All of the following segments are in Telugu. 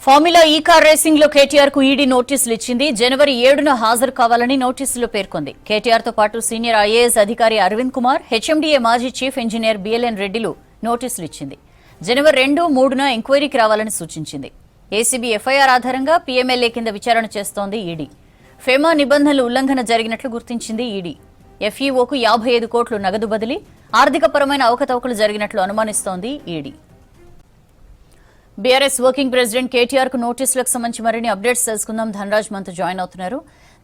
ఫార్ములా ఈ కార్ రేసింగ్ లో కేటీఆర్ కు ఈడీ నోటీసులు ఇచ్చింది. జనవరి 7న హాజరు కావాలని నోటీసులు పేర్కొంది. కేటీఆర్ తో పాటు సీనియర్ ఐఏఎస్ అధికారి అరవింద్ కుమార్, హెచ్ఎండిఏ మాజీ చీఫ్ ఇంజనీర్ బిఎల్ఎన్ రెడ్డిలు నోటీసులు ఇచ్చింది. జనవరి 2, 3న ఎంక్వైరీకి రావాలని సూచించింది. ఏసీబీ ఎఫ్ఐఆర్ ఆధారంగా పీఎంఎల్ఏ కింద విచారణ చేస్తోంది ఈడీ. ఫెమా నిబంధనలు ఉల్లంఘన జరిగినట్లు గుర్తించింది ఈడీ. ఎఫ్ఈఓకు 55 కోట్లు నగదు బదిలీ, ఆర్థికపరమైన అవకతవకలు జరిగినట్లు అనుమానిస్తోంది ED. BRS working president KTR కు నోటీసులకు సంబంధించి మరిన్ని అప్డేట్స్ తెలుసుకుందాం. ధనరాజ్ మనతో జాయిన్ అవుతున్నారు.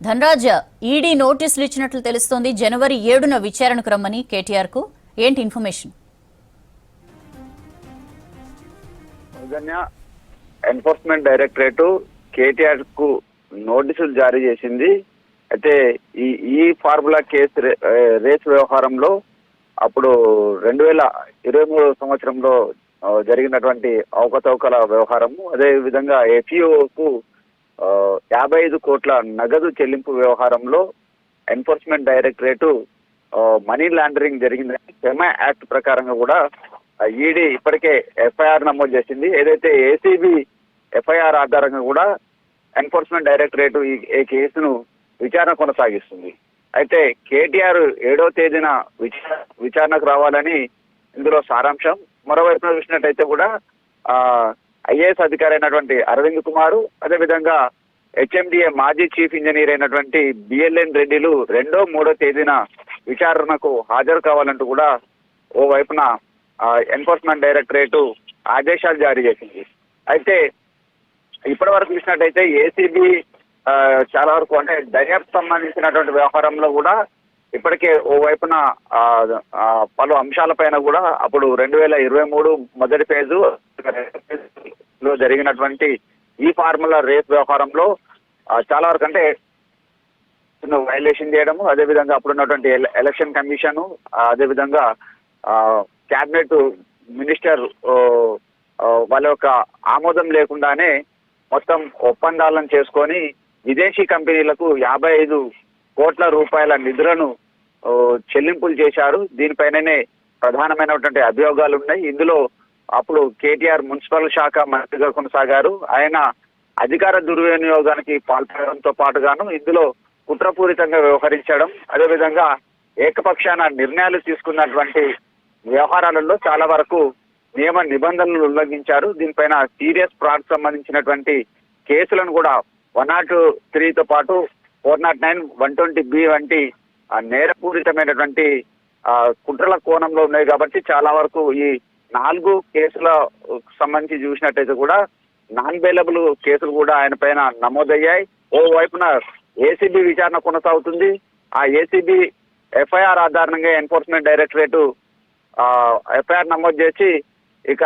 ధనరాజ్, ఈడీ నోటీసులు ఇచ్చినట్లు తెలుస్తోంది. జనవరి 7న విచారణకు రమ్మని కేటీఆర్ కు ఏంటి ఇన్ఫర్మేషన్? ఎన్ఫోర్స్మెంట్ డైరెక్టరేట్ కేటీఆర్ కు నోటీసులు జారీ చేసింది. అయితే ఈ ఫార్ములా కేసు రేస్ వ్యవహారంలో అప్పుడు 2023 సంవత్సరంలో జరిగినటువంటి అవకతవకల వ్యవహారము, అదే విధంగా ఎఫ్ఈఓకు 55 కోట్ల నగదు చెల్లింపు వ్యవహారంలో ఎన్ఫోర్స్మెంట్ డైరెక్టరేట్ మనీ లాండరింగ్ జరిగిందని ఫెమా యాక్ట్ ప్రకారంగా కూడా ఈడీ ఇప్పటికే ఎఫ్ఐఆర్ నమోదు చేసింది. ఏదైతే ఏసీబీ ఎఫ్ఐఆర్ ఆధారంగా కూడా ఎన్ఫోర్స్మెంట్ డైరెక్టరేట్ ఈ కేసును విచారణ కొనసాగిస్తుంది. అయితే కేటీఆర్ 7వ తేదీన విచారణకు రావాలని ఇందులో సారాంశం. మరోవైపున చూసినట్టయితే కూడా ఐఏఎస్ అధికారి అయినటువంటి అరవింద్ కుమార్, అదేవిధంగా హెచ్ఎండిఏ మాజీ చీఫ్ ఇంజనీర్ అయినటువంటి బిఎల్ఎన్ రెడ్డిలు 2, 3వ తేదీన విచారణకు హాజరు కావాలంటూ కూడా ఓ వైపున ఎన్ఫోర్స్మెంట్ డైరెక్టరేట్ ఆదేశాలు జారీ చేసింది. అయితే ఇప్పటి వరకు చూసినట్టయితే ఏసీబీ చాలా వరకు అంటే దర్యాప్తు సంబంధించినటువంటి వ్యవహారంలో కూడా ఇప్పటికే ఓ వైపున పలు అంశాలపైన కూడా అప్పుడు 2023 మొదటి ఫేజు లో జరిగినటువంటి ఈ ఫార్ములా రేస్ వ్యవహారంలో చాలా వరకు అంటే వైలేషన్ చేయడము, అదేవిధంగా అప్పుడున్నటువంటి ఎలక్షన్ కమిషన్, అదేవిధంగా క్యాబినెట్ మినిస్టర్ వాళ్ళ యొక్క ఆమోదం లేకుండానే మొత్తం ఒప్పందాలను చేసుకొని విదేశీ కంపెనీలకు 55 కోట్ల రూపాయల నిధులను చెల్లింపులు చేశారు. దీనిపైననే ప్రధానమైనటువంటి అభియోగాలు ఉన్నాయి. ఇందులో అప్పుడు కేటీఆర్ మున్సిపల్ శాఖ మంత్రిగా కొనసాగారు. ఆయన అధికార దుర్వినియోగానికి పాల్పడడంతో పాటుగాను ఇందులో కుట్రపూరితంగా వ్యవహరించడం, అదేవిధంగా ఏకపక్షాన నిర్ణయాలు తీసుకున్నటువంటి వ్యవహారాలలో చాలా వరకు నియమ నిబంధనలు ఉల్లంఘించారు. దీనిపైన సీరియస్ ఫ్రాడ్ సంబంధించినటువంటి కేసులను కూడా 103తో పాటు 409, 120B వంటి నేరపూరితమైనటువంటి కుట్రల కోణంలో ఉన్నాయి. కాబట్టి చాలా వరకు ఈ 4 కేసుల సంబంధించి చూసినట్టయితే కూడా నాన్ బెయిలబుల్ కేసులు కూడా ఆయన పైన నమోదయ్యాయి. ఓ వైపున ఏసీబీ విచారణ కొనసాగుతుంది. ఆ ఏసీబీ ఎఫ్ఐఆర్ ఆధారంగా ఎన్ఫోర్స్మెంట్ డైరెక్టరేట్ ఎఫ్ఐఆర్ నమోదు చేసి ఇక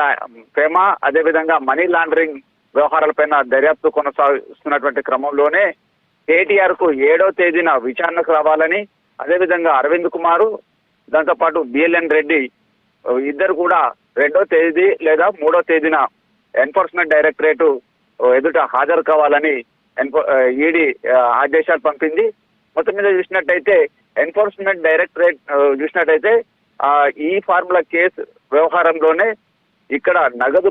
ఫెమా అదేవిధంగా మనీ లాండరింగ్ వ్యవహారాలపైన దర్యాప్తు కొనసాగిస్తున్నటువంటి క్రమంలోనే కేటీఆర్ కు 7వ తేదీన విచారణకు రావాలని, అదేవిధంగా అరవింద్ కుమార్, దాంతో పాటు బిఎల్ఎన్ రెడ్డి ఇద్దరు కూడా 2వ తేదీ లేదా 3వ తేదీన ఎన్ఫోర్స్మెంట్ డైరెక్టరేట్ ఎదుట హాజరు కావాలని ఈడీ ఆదేశాలు పంపింది. మొత్తం మీద చూసినట్టయితే ఎన్ఫోర్స్మెంట్ డైరెక్టరేట్ చూసినట్టయితే ఈ ఫార్ములా కేసు వ్యవహారంలోనే ఇక్కడ నగదు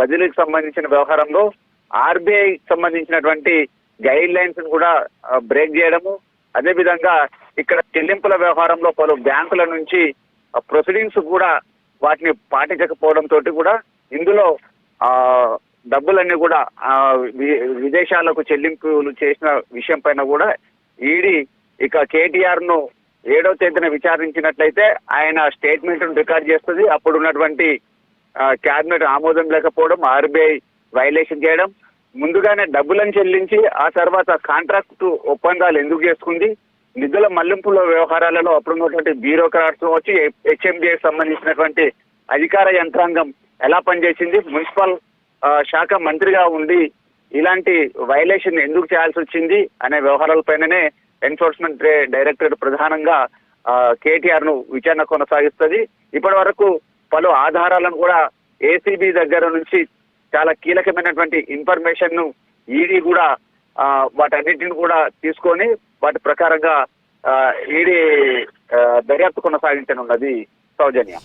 బదిలీకి సంబంధించిన వ్యవహారంలో ఆర్బీఐ సంబంధించినటువంటి గైడ్ లైన్స్ కూడా బ్రేక్ చేయడము, అదేవిధంగా ఇక్కడ చెల్లింపుల వ్యవహారంలో పలు బ్యాంకుల నుంచి ప్రొసీడింగ్స్ కూడా వాటిని పాటించకపోవడంతో కూడా ఇందులో డబ్బులన్నీ కూడా విదేశాలకు చెల్లింపులు చేసిన విషయం పైన కూడా ఈడీ ఇక కేటీఆర్ ను 7వ తేదీన విచారించినట్లయితే ఆయన స్టేట్మెంట్ రికార్డ్ చేస్తుంది. అప్పుడు ఉన్నటువంటి క్యాబినెట్ ఆమోదం లేకపోవడం, ఆర్బీఐ వైలేషన్ చేయడం, ముందుగానే డబ్బులను చెల్లించి ఆ తర్వాత కాంట్రాక్ట్ ఒప్పందాలు ఎందుకు చేసుకుంది, నిధుల మళ్లింపుల వ్యవహారాలలో అప్పుడున్నటువంటి బ్యూరోక్రాట్స్ వచ్చి హెచ్ఎండిఏ సంబంధించినటువంటి అధికార యంత్రాంగం ఎలా పనిచేసింది, మున్సిపల్ శాఖ మంత్రిగా ఉండి ఇలాంటి వైలేషన్ ఎందుకు చేయాల్సి వచ్చింది అనే వ్యవహారాలపైననే ఎన్ఫోర్స్మెంట్ డైరెక్టరేట్ ప్రధానంగా కేటీఆర్ ను విచారణ కొనసాగిస్తుంది. ఇప్పటి వరకు పలు ఆధారాలను కూడా ఏసీబీ దగ్గర నుంచి చాలా కీలకమైనటువంటి ఇన్ఫర్మేషన్ ను ఈడీ కూడా వాటన్నిటిని కూడా తీసుకొని వాటి ప్రకారంగా ఈడీ దర్యాప్తు కొనసాగించనున్నది. సౌజన్య.